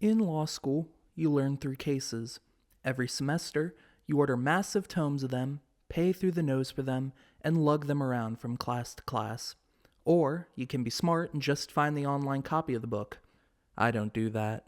In law school, you learn through cases. Every semester, you order massive tomes of them, pay through the nose for them, and lug them around from class to class. Or you can be smart and just find the online copy of the book. I don't do that.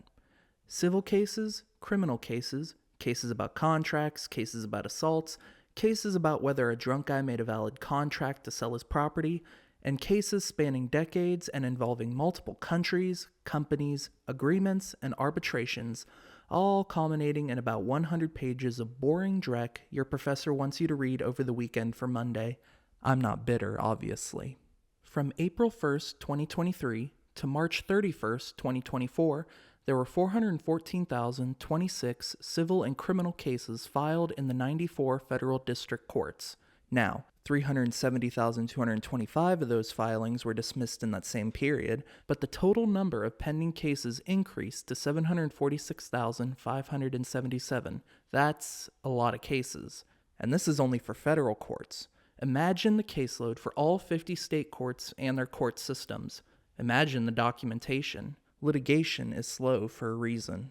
Civil cases, criminal cases, cases about contracts, cases about assaults, cases about whether a drunk guy made a valid contract to sell his property, and cases spanning decades and involving multiple countries, companies, agreements, and arbitrations, all culminating in about 100 pages of boring dreck your professor wants you to read over the weekend for Monday. I'm not bitter, obviously. From April 1st, 2023 to March 31st, 2024, there were 414,026 civil and criminal cases filed in the 94 federal district courts. Now, 370,225 of those filings were dismissed in that same period, but the total number of pending cases increased to 746,577. That's a lot of cases. And this is only for federal courts. Imagine the caseload for all 50 state courts and their court systems. Imagine the documentation. Litigation is slow for a reason.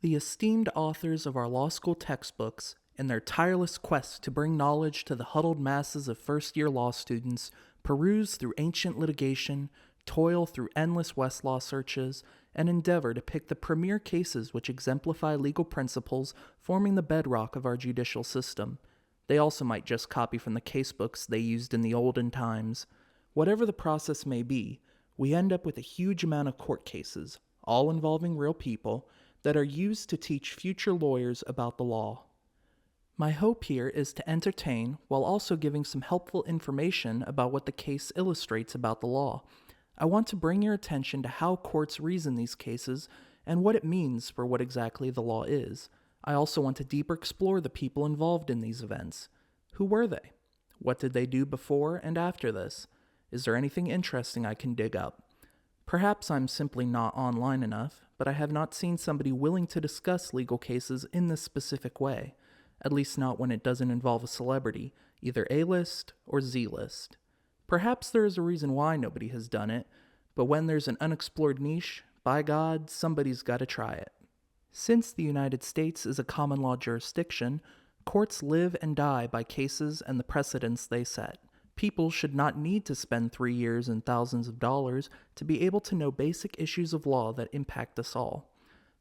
The esteemed authors of our law school textbooks, in their tireless quest to bring knowledge to the huddled masses of first-year law students, peruse through ancient litigation, toil through endless Westlaw searches, and endeavor to pick the premier cases which exemplify legal principles forming the bedrock of our judicial system. They also might just copy from the casebooks they used in the olden times. Whatever the process may be, we end up with a huge amount of court cases, all involving real people, that are used to teach future lawyers about the law. My hope here is to entertain while also giving some helpful information about what the case illustrates about the law. I want to bring your attention to how courts reason these cases and what it means for what exactly the law is. I also want to deeper explore the people involved in these events. Who were they? What did they do before and after this? Is there anything interesting I can dig up? Perhaps I'm simply not online enough, but I have not seen somebody willing to discuss legal cases in this specific way. At least not when it doesn't involve a celebrity, either A-list or Z-list. Perhaps there is a reason why nobody has done it, but when there's an unexplored niche, by God, somebody's got to try it. Since the United States is a common law jurisdiction, courts live and die by cases and the precedents they set. People should not need to spend 3 years and thousands of dollars to be able to know basic issues of law that impact us all.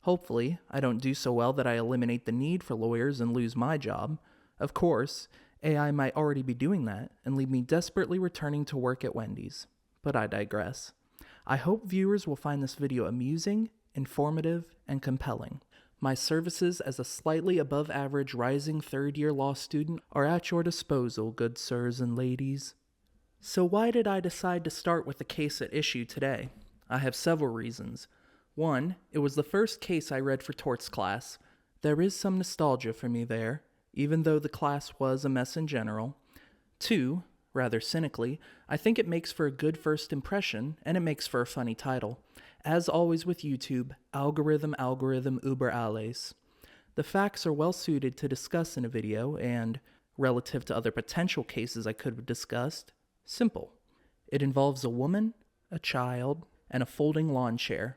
Hopefully, I don't do so well that I eliminate the need for lawyers and lose my job. Of course, AI might already be doing that and leave me desperately returning to work at Wendy's. But I digress. I hope viewers will find this video amusing, informative, and compelling. My services as a slightly above average rising third-year law student are at your disposal, good sirs and ladies. So why did I decide to start with the case at issue today? I have several reasons. One, it was the first case I read for torts class. There is some nostalgia for me there, even though the class was a mess in general. Two, rather cynically, I think it makes for a good first impression, and it makes for a funny title. As always with YouTube, algorithm, uber alles. The facts are well suited to discuss in a video, and, relative to other potential cases I could have discussed, simple. It involves a woman, a child, and a folding lawn chair.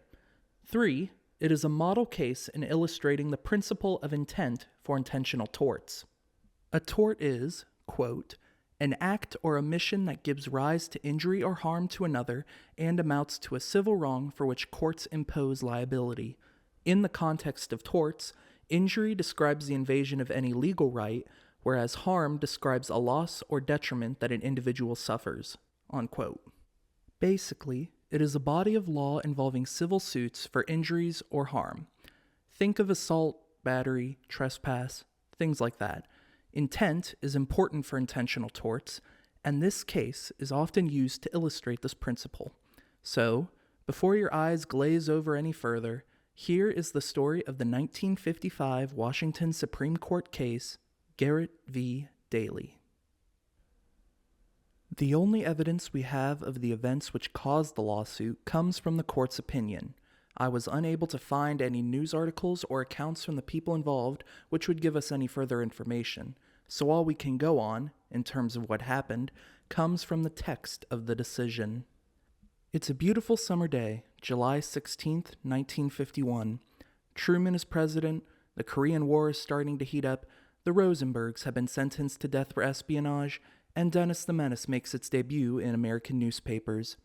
3. It is a model case in illustrating the principle of intent for intentional torts. A tort is, quote, an act or omission that gives rise to injury or harm to another and amounts to a civil wrong for which courts impose liability. In the context of torts, injury describes the invasion of any legal right, whereas harm describes a loss or detriment that an individual suffers, unquote. Basically, it is a body of law involving civil suits for injuries or harm. Think of assault, battery, trespass, things like that. Intent is important for intentional torts, and this case is often used to illustrate this principle. So, before your eyes glaze over any further, here is the story of the 1955 Washington Supreme Court case, Garratt v. Dailey. The only evidence we have of the events which caused the lawsuit comes from the court's opinion. I was unable to find any news articles or accounts from the people involved which would give us any further information, so all we can go on, in terms of what happened, comes from the text of the decision. It's a beautiful summer day, July 16th, 1951. Truman is president, the Korean War is starting to heat up, the Rosenbergs have been sentenced to death for espionage, and Dennis the Menace makes its debut in American newspapers.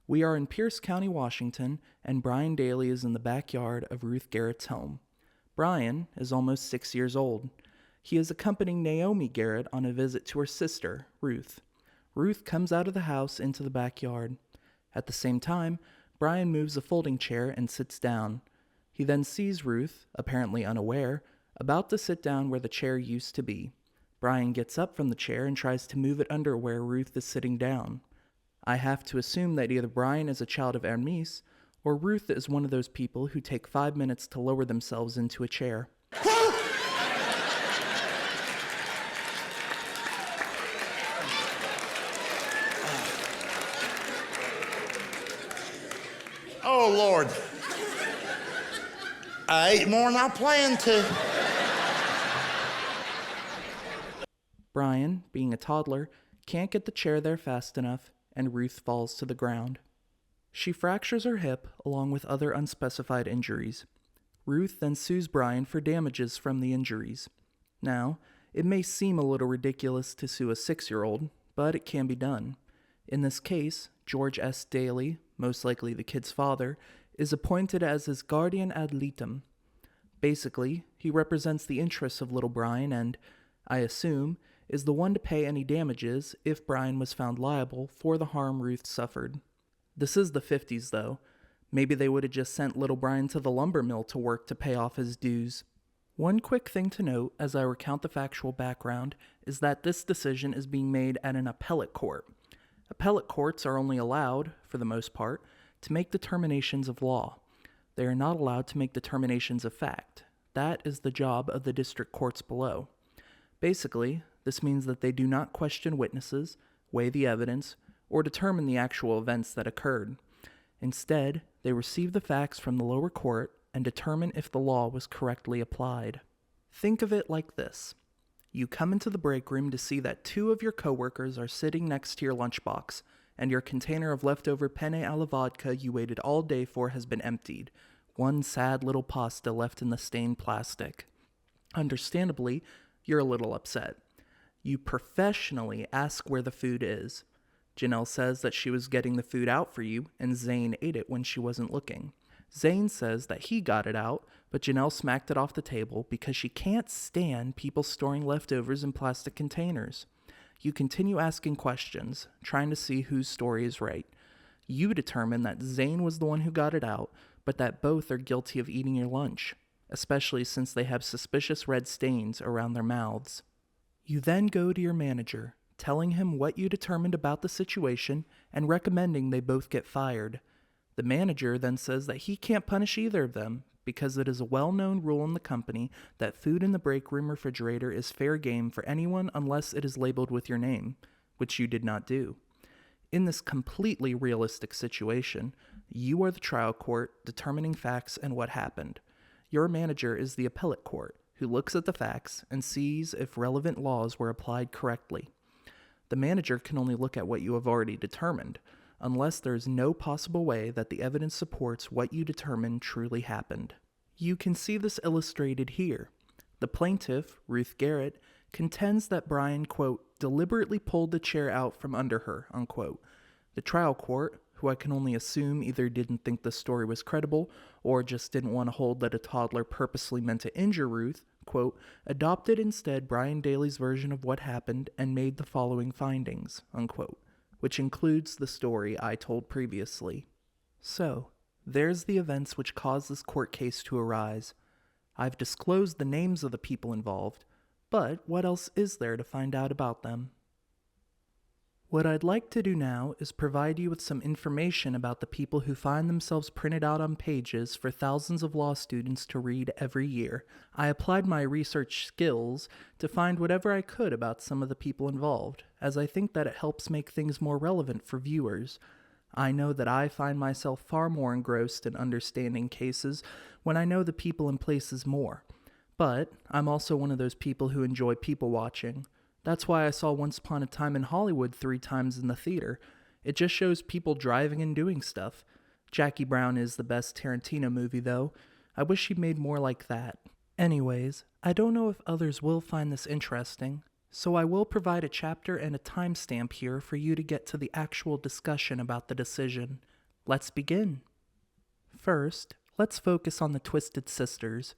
We are in Pierce County, Washington, and Brian Dailey is in the backyard of Ruth Garratt's home. Brian is almost 6 years old. He is accompanying Naomi Garratt on a visit to her sister, Ruth. Ruth comes out of the house into the backyard. At the same time, Brian moves a folding chair and sits down. He then sees Ruth, apparently unaware, about to sit down where the chair used to be. Brian gets up from the chair and tries to move it under where Ruth is sitting down. I have to assume that either Brian is a child of Hermes, or Ruth is one of those people who take 5 minutes to lower themselves into a chair. Oh, Lord. I ate more than I planned to. Brian, being a toddler, can't get the chair there fast enough, and Ruth falls to the ground. She fractures her hip along with other unspecified injuries. Ruth then sues Brian for damages from the injuries. Now, it may seem a little ridiculous to sue a 6-year-old, but it can be done. In this case, George S. Dailey, most likely the kid's father, is appointed as his guardian ad litem. Basically, he represents the interests of little Brian and, I assume, is the one to pay any damages if Brian was found liable for the harm Ruth suffered. This is the 50s, though. Maybe they would have just sent little Brian to the lumber mill to work to pay off his dues. One quick thing to note as I recount the factual background is that this decision is being made at an appellate court. Appellate courts are only allowed, for the most part, to make determinations of law. They are not allowed to make determinations of fact. That is the job of the district courts below. Basically, this means that they do not question witnesses, weigh the evidence, or determine the actual events that occurred. Instead, they receive the facts from the lower court and determine if the law was correctly applied. Think of it like this. You come into the break room to see that 2 of your coworkers are sitting next to your lunchbox, and your container of leftover penne alla vodka you waited all day for has been emptied. One sad little pasta left in the stained plastic. Understandably, you're a little upset. You professionally ask where the food is. Janelle says that she was getting the food out for you, and Zane ate it when she wasn't looking. Zane says that he got it out, but Janelle smacked it off the table because she can't stand people storing leftovers in plastic containers. You continue asking questions, trying to see whose story is right. You determine that Zane was the one who got it out, but that both are guilty of eating your lunch, especially since they have suspicious red stains around their mouths. You then go to your manager, telling him what you determined about the situation and recommending they both get fired. The manager then says that he can't punish either of them because it is a well-known rule in the company that food in the break room refrigerator is fair game for anyone unless it is labeled with your name, which you did not do. In this completely realistic situation, you are the trial court determining facts and what happened. Your manager is the appellate court, who looks at the facts and sees if relevant laws were applied correctly. The manager can only look at what you have already determined, unless there is no possible way that the evidence supports what you determined truly happened. You can see this illustrated here. The plaintiff, Ruth Garratt, contends that Brian, quote, deliberately pulled the chair out from under her, unquote. The trial court, who I can only assume either didn't think the story was credible or just didn't want to hold that a toddler purposely meant to injure Ruth, quote, adopted instead Brian Dailey's version of what happened and made the following findings, unquote, which includes the story I told previously. So, there's the events which caused this court case to arise. I've disclosed the names of the people involved, but what else is there to find out about them? What I'd like to do now is provide you with some information about the people who find themselves printed out on pages for thousands of law students to read every year. I applied my research skills to find whatever I could about some of the people involved, as I think that it helps make things more relevant for viewers. I know that I find myself far more engrossed in understanding cases when I know the people and places more. But I'm also one of those people who enjoy people watching. That's why I saw Once Upon a Time in Hollywood 3 times in the theater. It just shows people driving and doing stuff. Jackie Brown is the best Tarantino movie, though. I wish he made more like that. Anyways, I don't know if others will find this interesting, so I will provide a chapter and a timestamp here for you to get to the actual discussion about the decision. Let's begin. First, let's focus on the Twisted Sisters.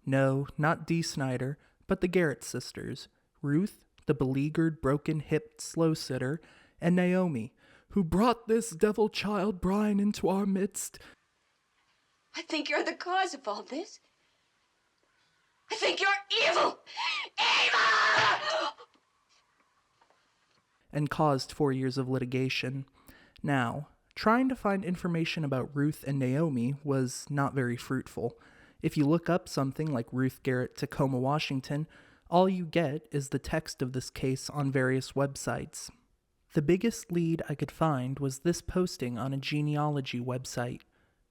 No, not Dee Snider, but the Garratt sisters, Ruth, the beleaguered, broken-hipped slow-sitter, and Naomi, who brought this devil child Brian into our midst. I think you're the cause of all this. I think you're evil! Evil! And caused 4 years of litigation. Now, trying to find information about Ruth and Naomi was not very fruitful. If you look up something like Ruth Garratt, Tacoma, Washington, all you get is the text of this case on various websites. The biggest lead I could find was this posting on a genealogy website.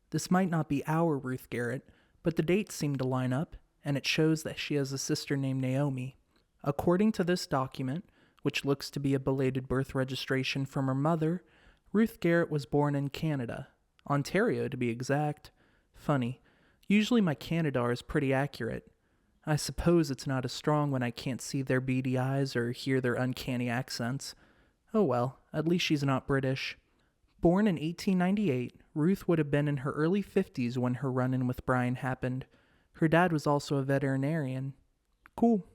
This might not be our Ruth Garratt, but the dates seem to line up, and it shows that she has a sister named Naomi. According to this document, which looks to be a belated birth registration from her mother, Ruth Garratt was born in Canada, Ontario to be exact. Funny, usually my Canada is pretty accurate. I suppose it's not as strong when I can't see their beady eyes or hear their uncanny accents. Oh well, at least she's not British. Born in 1898, Ruth would have been in her early 50s when her run-in with Brian happened. Her dad was also a veterinarian. Cool.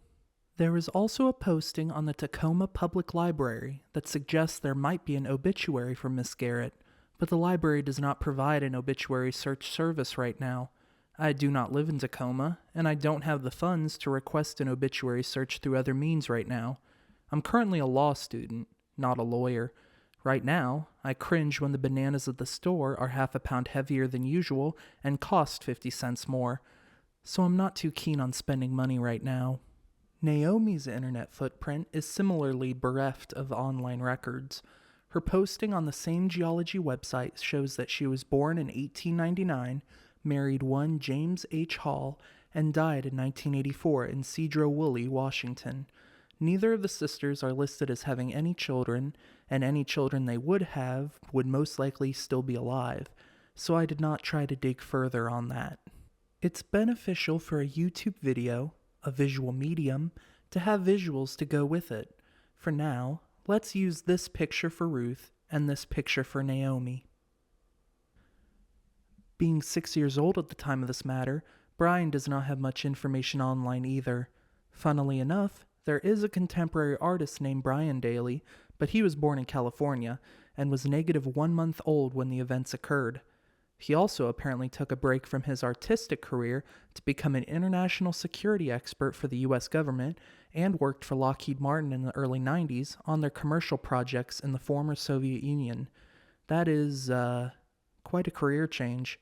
There was also a posting on the Tacoma Public Library that suggests there might be an obituary for Miss Garratt, but the library does not provide an obituary search service right now. I do not live in Tacoma, and I don't have the funds to request an obituary search through other means right now. I'm currently a law student, not a lawyer. Right now, I cringe when the bananas at the store are half a pound heavier than usual and cost 50 cents more, so I'm not too keen on spending money right now. Naomi's internet footprint is similarly bereft of online records. Her posting on the same geology website shows that she was born in 1899, married one James H. Hall, and died in 1984 in Sedro-Woolley, Washington. Neither of the sisters are listed as having any children, and any children they would have would most likely still be alive, so I did not try to dig further on that. It's beneficial for a YouTube video, a visual medium, to have visuals to go with it. For now, let's use this picture for Ruth and this picture for Naomi. Being 6 years old at the time of this matter, Brian does not have much information online either. Funnily enough, there is a contemporary artist named Brian Dailey, but he was born in California and was negative 1 month old when the events occurred. He also apparently took a break from his artistic career to become an international security expert for the U.S. government and worked for Lockheed Martin in the early 90s on their commercial projects in the former Soviet Union. That is, quite a career change.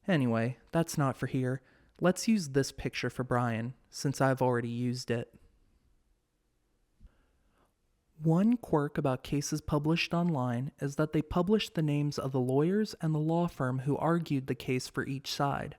Anyway, that's not for here. Let's use this picture for Brian, since I've already used it. One quirk about cases published online is that they publish the names of the lawyers and the law firm who argued the case for each side.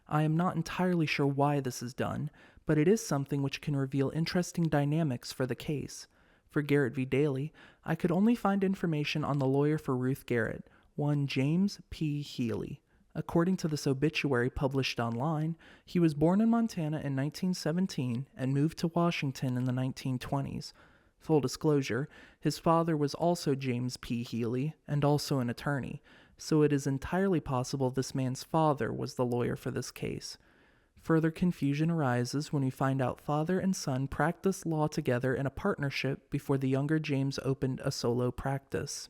I am not entirely sure why this is done, but it is something which can reveal interesting dynamics for the case. For Garratt v. Dailey, I could only find information on the lawyer for Ruth Garratt, one James P. Healy. According to this obituary published online, he was born in Montana in 1917 and moved to Washington in the 1920s. Full disclosure, his father was also James P. Healy, and also an attorney, so it is entirely possible this man's father was the lawyer for this case. Further confusion arises when we find out father and son practiced law together in a partnership before the younger James opened a solo practice.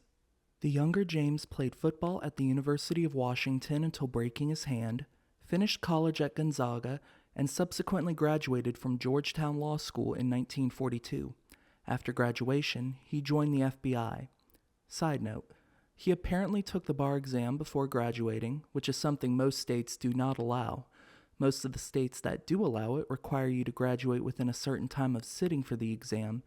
The younger James played football at the University of Washington until breaking his hand, finished college at Gonzaga, and subsequently graduated from Georgetown Law School in 1942. After graduation, he joined the FBI. Side note, he apparently took the bar exam before graduating, which is something most states do not allow. Most of the states that do allow it require you to graduate within a certain time of sitting for the exam.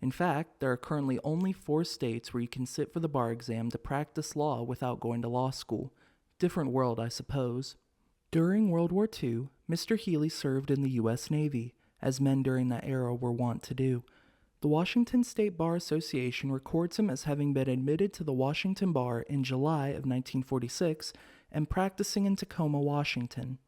In fact, there are currently only 4 states where you can sit for the bar exam to practice law without going to law school. Different world, I suppose. During World War II, Mr. Healy served in the U.S. Navy, as men during that era were wont to do. The Washington State Bar Association records him as having been admitted to the Washington Bar in July of 1946 and practicing in Tacoma, Washington.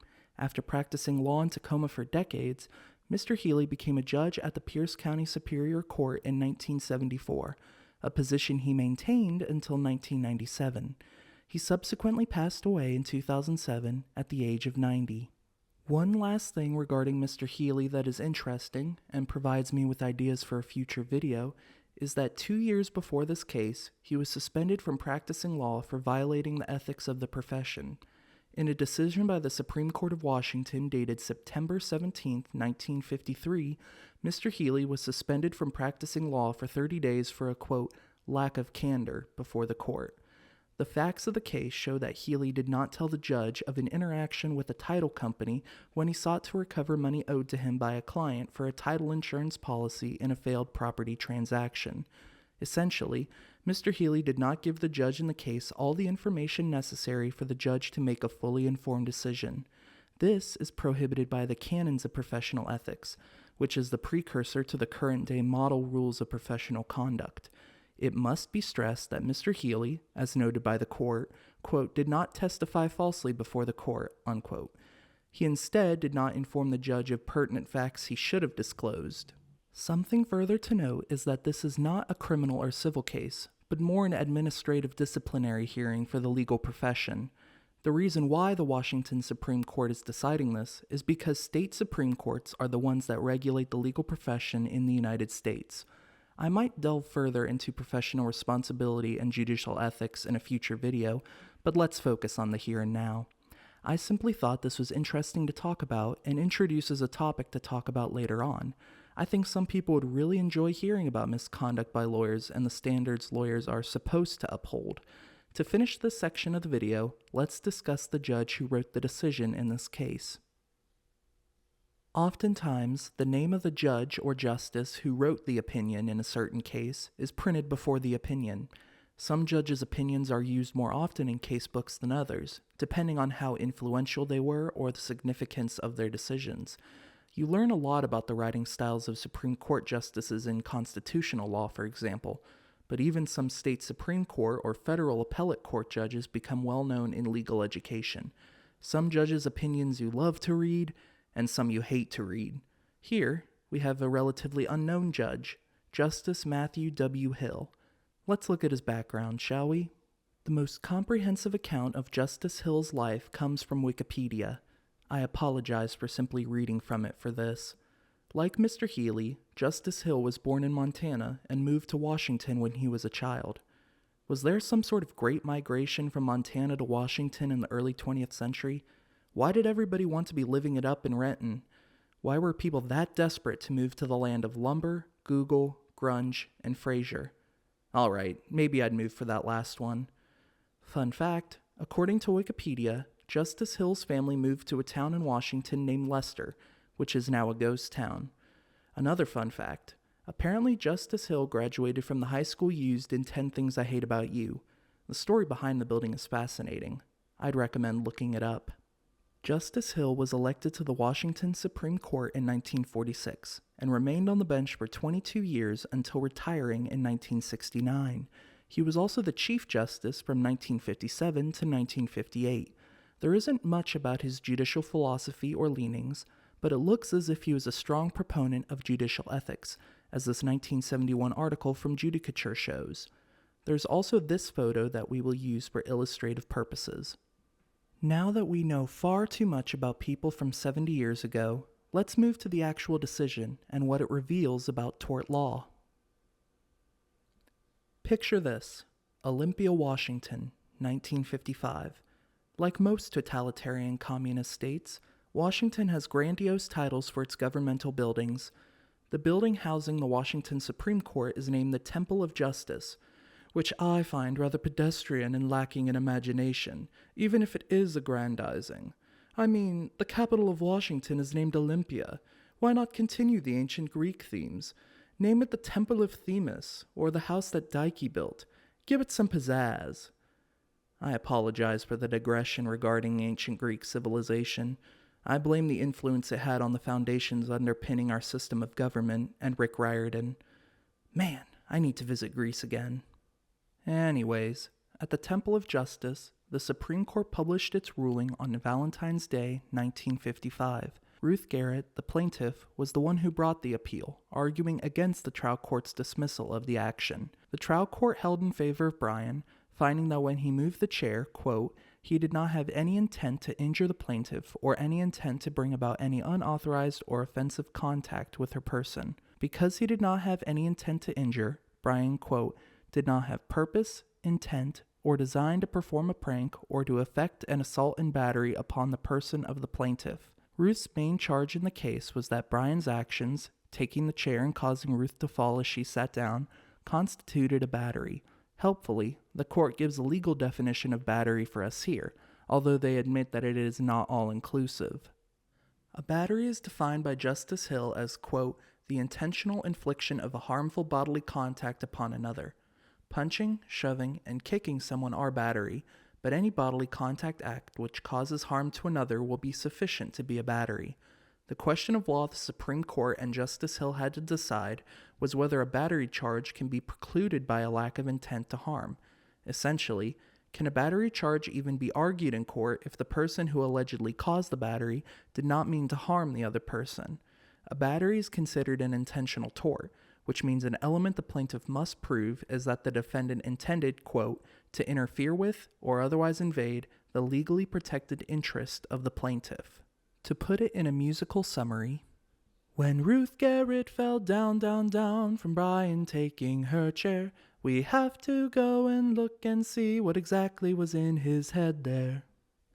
After practicing law in Tacoma for decades, Mr. Healy became a judge at the Pierce County Superior Court in 1974, a position he maintained until 1997. He subsequently passed away in 2007 at the age of 90. One last thing regarding Mr. Healy that is interesting and provides me with ideas for a future video is that 2 years before this case, he was suspended from practicing law for violating the ethics of the profession. In a decision by the Supreme Court of Washington dated September 17, 1953, Mr. Healy was suspended from practicing law for 30 days for a, quote, lack of candor before the court. The facts of the case show that Healy did not tell the judge of an interaction with a title company when he sought to recover money owed to him by a client for a title insurance policy in a failed property transaction. Essentially, Mr. Healy did not give the judge in the case all the information necessary for the judge to make a fully informed decision. This is prohibited by the canons of professional ethics, which is the precursor to the current-day model rules of professional conduct. It must be stressed that Mr. Healy, as noted by the court, quote, did not testify falsely before the court, unquote. He instead did not inform the judge of pertinent facts he should have disclosed. Something further to note is that this is not a criminal or civil case, but more an administrative disciplinary hearing for the legal profession. The reason why the Washington Supreme Court is deciding this is because state Supreme Courts are the ones that regulate the legal profession in the United States. I might delve further into professional responsibility and judicial ethics in a future video, but let's focus on the here and now. I simply thought this was interesting to talk about and introduces a topic to talk about later on. I think some people would really enjoy hearing about misconduct by lawyers and the standards lawyers are supposed to uphold. To finish this section of the video, let's discuss the judge who wrote the decision in this case. Oftentimes, the name of the judge or justice who wrote the opinion in a certain case is printed before the opinion. Some judges' opinions are used more often in casebooks than others, depending on how influential they were or the significance of their decisions. You learn a lot about the writing styles of Supreme Court justices in constitutional law, for example, but even some state Supreme Court or federal appellate court judges become well known in legal education. Some judges' opinions you love to read, and some you hate to read. Here, we have a relatively unknown judge, Justice Matthew W. Hill. Let's look at his background, shall we? The most comprehensive account of Justice Hill's life comes from Wikipedia. I apologize for simply reading from it for this. Like Mr. Healy, Justice Hill was born in Montana and moved to Washington when he was a child. Was there some sort of great migration from Montana to Washington in the early 20th century? Why did everybody want to be living it up in Renton? Why were people that desperate to move to the land of lumber, Google, grunge, and Frasier? Alright, maybe I'd move for that last one. Fun fact, according to Wikipedia, Justice Hill's family moved to a town in Washington named Lester, which is now a ghost town. Another fun fact, apparently Justice Hill graduated from the high school used in 10 Things I Hate About You. The story behind the building is fascinating. I'd recommend looking it up. Justice Hill was elected to the Washington Supreme Court in 1946 and remained on the bench for 22 years until retiring in 1969. He was also the Chief Justice from 1957 to 1958. There isn't much about his judicial philosophy or leanings, but it looks as if he was a strong proponent of judicial ethics, as this 1971 article from Judicature shows. There's also this photo that we will use for illustrative purposes. Now that we know far too much about people from 70 years ago, let's move to the actual decision and what it reveals about tort law. Picture this: Olympia, Washington, 1955. Like most totalitarian communist states, Washington has grandiose titles for its governmental buildings. The building housing the Washington Supreme Court is named the Temple of Justice, which I find rather pedestrian and lacking in imagination, even if it is aggrandizing. I mean, the capital of Washington is named Olympia. Why not continue the ancient Greek themes? Name it the Temple of Themis, or the house that Dailey built. Give it some pizzazz. I apologize for the digression regarding ancient Greek civilization. I blame the influence it had on the foundations underpinning our system of government and Rick Riordan. Man, I need to visit Greece again. Anyways, at the Temple of Justice, the Supreme Court published its ruling on Valentine's Day, 1955. Ruth Garratt, the plaintiff, was the one who brought the appeal, arguing against the trial court's dismissal of the action. The trial court held in favor of Brian, finding that when he moved the chair, quote, he did not have any intent to injure the plaintiff or any intent to bring about any unauthorized or offensive contact with her person. Because he did not have any intent to injure, Brian, quote, did not have purpose, intent, or design to perform a prank or to effect an assault and battery upon the person of the plaintiff. Ruth's main charge in the case was that Brian's actions, taking the chair and causing Ruth to fall as she sat down, constituted a battery. Helpfully, the court gives a legal definition of battery for us here, although they admit that it is not all-inclusive. A battery is defined by Justice Hill as, quote, the intentional infliction of a harmful bodily contact upon another. Punching, shoving, and kicking someone are battery, but any bodily contact act which causes harm to another will be sufficient to be a battery. The question of law the Supreme Court and Justice Hill had to decide was whether a battery charge can be precluded by a lack of intent to harm. Essentially, can a battery charge even be argued in court if the person who allegedly caused the battery did not mean to harm the other person? A battery is considered an intentional tort, which means an element the plaintiff must prove is that the defendant intended, quote, to interfere with or otherwise invade the legally protected interest of the plaintiff. To put it in a musical summary, when Ruth Garratt fell down, down, down from Brian taking her chair, we have to go and look and see what exactly was in his head there.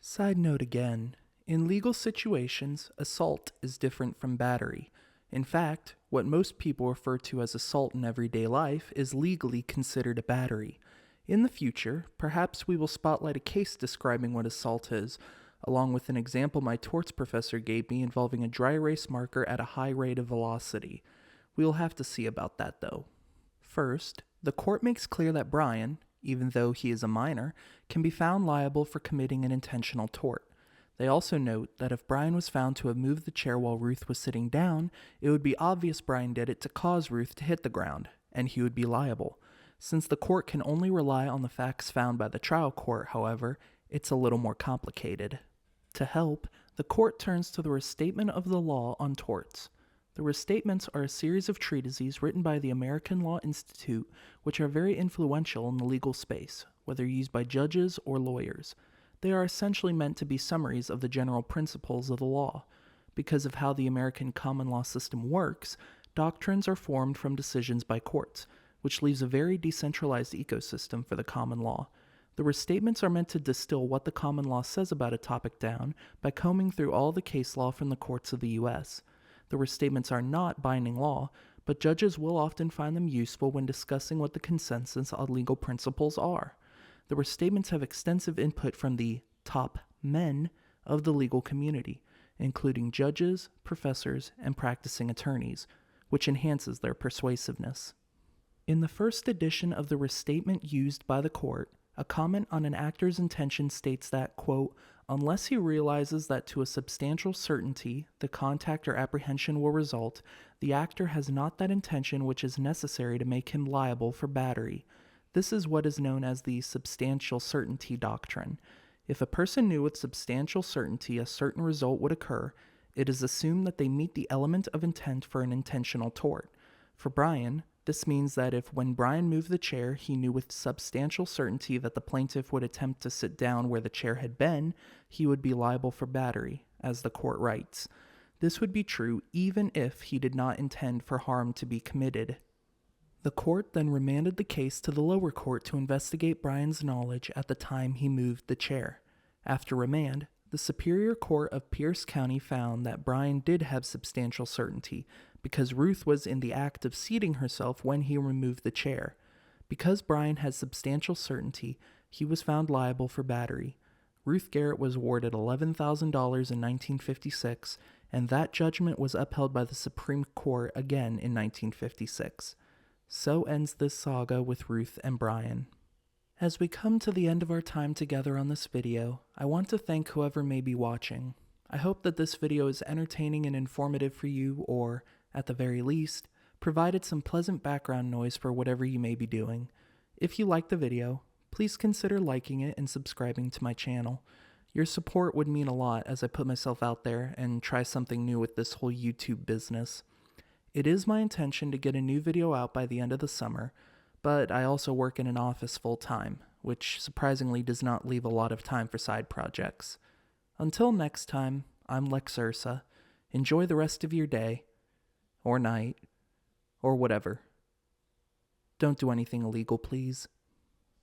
Side note again, in legal situations, assault is different from battery. In fact, what most people refer to as assault in everyday life is legally considered a battery. In the future, perhaps we will spotlight a case describing what assault is, along with an example my torts professor gave me involving a dry erase marker at a high rate of velocity. We'll have to see about that though. First, the court makes clear that Brian, even though he is a minor, can be found liable for committing an intentional tort. They also note that if Brian was found to have moved the chair while Ruth was sitting down, it would be obvious Brian did it to cause Ruth to hit the ground, and he would be liable. Since the court can only rely on the facts found by the trial court, however, it's a little more complicated. To help, the court turns to the Restatement of the Law on Torts. The restatements are a series of treatises written by the American Law Institute, which are very influential in the legal space, whether used by judges or lawyers. They are essentially meant to be summaries of the general principles of the law. Because of how the American common law system works, doctrines are formed from decisions by courts, which leaves a very decentralized ecosystem for the common law. The restatements are meant to distill what the common law says about a topic down by combing through all the case law from the courts of the U.S. The restatements are not binding law, but judges will often find them useful when discussing what the consensus on legal principles are. The restatements have extensive input from the top men of the legal community, including judges, professors, and practicing attorneys, which enhances their persuasiveness. In the first edition of the restatement used by the court, a comment on an actor's intention states that, quote, unless he realizes that to a substantial certainty the contact or apprehension will result, the actor has not that intention which is necessary to make him liable for battery. This is what is known as the substantial certainty doctrine. If a person knew with substantial certainty a certain result would occur, it is assumed that they meet the element of intent for an intentional tort. For Brian, this means that if when Brian moved the chair, he knew with substantial certainty that the plaintiff would attempt to sit down where the chair had been, he would be liable for battery, as the court writes. This would be true even if he did not intend for harm to be committed. The court then remanded the case to the lower court to investigate Brian's knowledge at the time he moved the chair. After remand, the Superior Court of Pierce County found that Brian did have substantial certainty, because Ruth was in the act of seating herself when he removed the chair. Because Brian had substantial certainty, he was found liable for battery. Ruth Garratt was awarded $11,000 in 1956, and that judgment was upheld by the Supreme Court again in 1956. So ends this saga with Ruth and Brian. As we come to the end of our time together on this video, I want to thank whoever may be watching. I hope that this video is entertaining and informative for you, or, at the very least, provided some pleasant background noise for whatever you may be doing. If you like the video, please consider liking it and subscribing to my channel. Your support would mean a lot as I put myself out there and try something new with this whole YouTube business. It is my intention to get a new video out by the end of the summer, but I also work in an office full time, which surprisingly does not leave a lot of time for side projects. Until next time, I'm Lex Ursa. Enjoy the rest of your day, or night, or whatever. Don't do anything illegal, please.